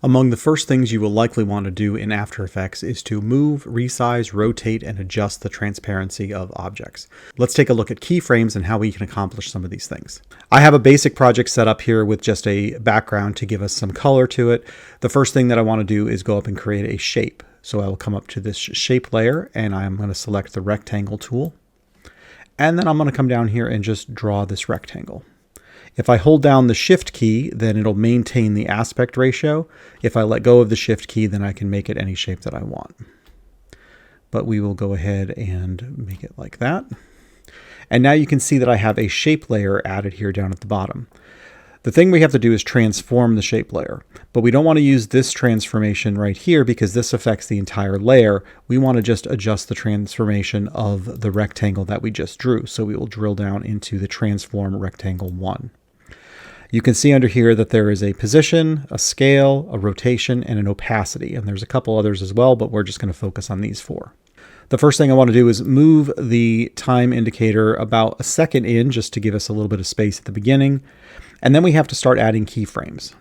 Among the first things you will likely want to do in After Effects is to move, resize, rotate, and adjust the transparency of objects. Let's take a look at keyframes and how we can accomplish some of these things. I have a basic project set up here with just a background to give us some color to it. The first thing that I want to do is go up and create a shape. So I will come up to this shape layer and I'm going to select the rectangle tool. And then I'm going to come down here and just draw this rectangle. If I hold down the Shift key, then it'll maintain the aspect ratio. If I let go of the Shift key, then I can make it any shape that I want. But we will go ahead and make it like that. And now you can see that I have a shape layer added here down at the bottom. The thing we have to do is transform the shape layer, but we don't want to use this transformation right here because this affects the entire layer. We want to just adjust the transformation of the rectangle that we just drew. So we will drill down into the transform rectangle 1. You can see under here that there is a position, a scale, a rotation, and an opacity. And there's a couple others as well, but we're just going to focus on these 4. The first thing I want to do is move the time indicator about a second in just to give us a little bit of space at the beginning. And then we have to start adding keyframes.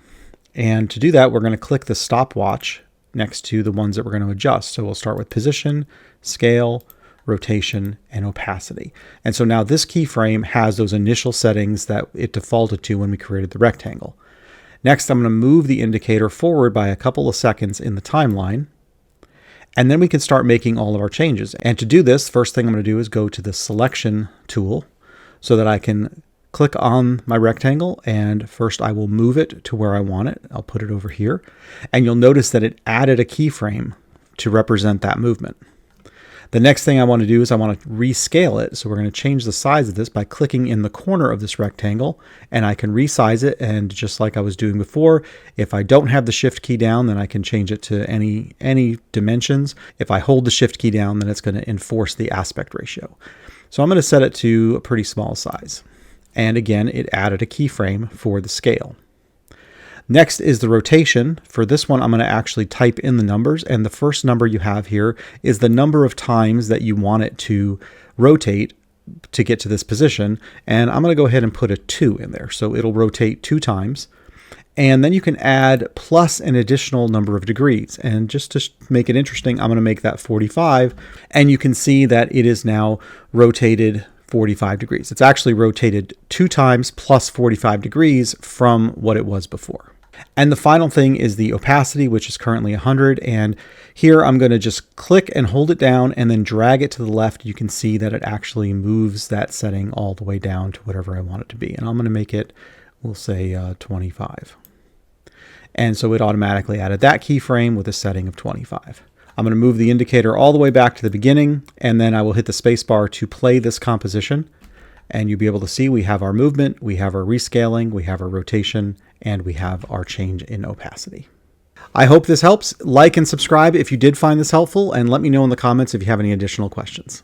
And to do that, we're going to click the stopwatch next to the ones that we're going to adjust. So we'll start with position, scale, rotation, and opacity. And so now this keyframe has those initial settings that it defaulted to when we created the rectangle. Next, I'm going to move the indicator forward by a couple of seconds in the timeline. And then we can start making all of our changes. And to do this, first thing I'm going to do is go to the selection tool so that I can click on my rectangle, and first I will move it to where I want it. I'll put it over here, and you'll notice that it added a keyframe to represent that movement. The next thing I want to do is I want to rescale it, so we're going to change the size of this by clicking in the corner of this rectangle, and I can resize it, and just like I was doing before, if I don't have the Shift key down, then I can change it to any dimensions. If I hold the Shift key down, then it's going to enforce the aspect ratio. So I'm going to set it to a pretty small size. And again, it added a keyframe for the scale. Next is the rotation. For this one, I'm going to actually type in the numbers, and the first number you have here is the number of times that you want it to rotate to get to this position. And I'm going to go ahead and put a 2 in there. So it'll rotate 2 times. And then you can add plus an additional number of degrees. And just to make it interesting, I'm going to make that 45. And you can see that it is now rotated 45 degrees. It's actually rotated 2 times plus 45 degrees from what it was before. And the final thing is the opacity, which is currently 100. And here I'm going to just click and hold it down and then drag it to the left. You can see that it actually moves that setting all the way down to whatever I want it to be. And I'm going to make it, we'll say 25. And so it automatically added that keyframe with a setting of 25. I'm going to move the indicator all the way back to the beginning, and then I will hit the space bar to play this composition. And you'll be able to see we have our movement, we have our rescaling, we have our rotation, and we have our change in opacity. I hope this helps. Like and subscribe if you did find this helpful, and let me know in the comments if you have any additional questions.